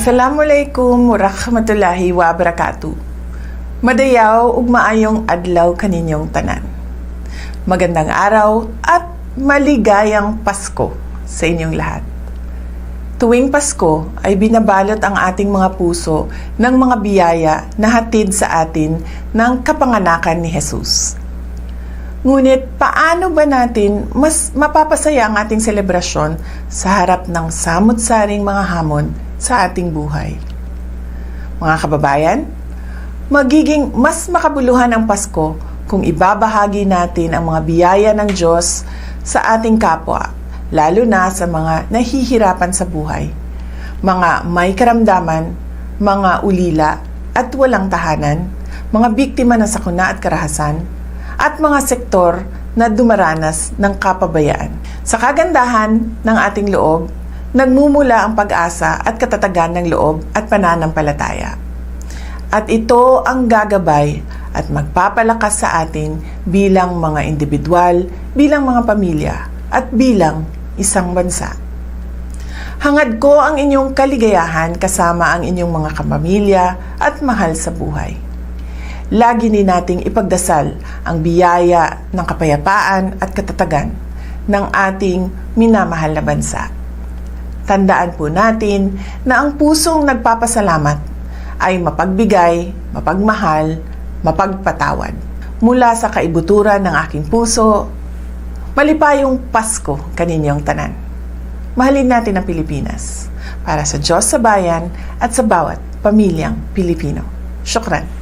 Assalamualaikum warahmatullahi wabarakatuh. Madayaw ug maayong adlaw kaninyong tanan. Magandang araw at maligayang Pasko sa inyong lahat. Tuwing Pasko ay binabalot ang ating mga puso ng mga biyaya na hatid sa atin ng kapanganakan ni Jesus. Ngunit paano ba natin mas mapapasaya ang ating selebrasyon sa harap ng samot-saring mga hamon sa ating buhay? Mga kababayan, magiging mas makabuluhan ang Pasko kung ibabahagi natin ang mga biyaya ng Diyos sa ating kapwa, lalo na sa mga nahihirapan sa buhay, mga may karamdaman, mga ulila at walang tahanan, mga biktima ng sakuna at karahasan, at mga sektor na dumaranas ng kapabayaan. Sa kagandahan ng ating loob, nagmumula ang pag-asa at katatagan ng loob at pananampalataya. At ito ang gagabay at magpapalakas sa atin bilang mga individual, bilang mga pamilya, at bilang isang bansa. Hangad ko ang inyong kaligayahan kasama ang inyong mga kapamilya at mahal sa buhay. Lagi din nating ipagdasal ang biyaya ng kapayapaan at katatagan ng ating minamahal na bansa. Tandaan po natin na ang pusong nagpapasalamat ay mapagbigay, mapagmahal, mapagpatawad. Mula sa kaibuturan ng aking puso, malipayong Pasko kaninyong tanan. Mahalin natin ang Pilipinas para sa Diyos sa bayan at sa bawat pamilyang Pilipino. Syukran.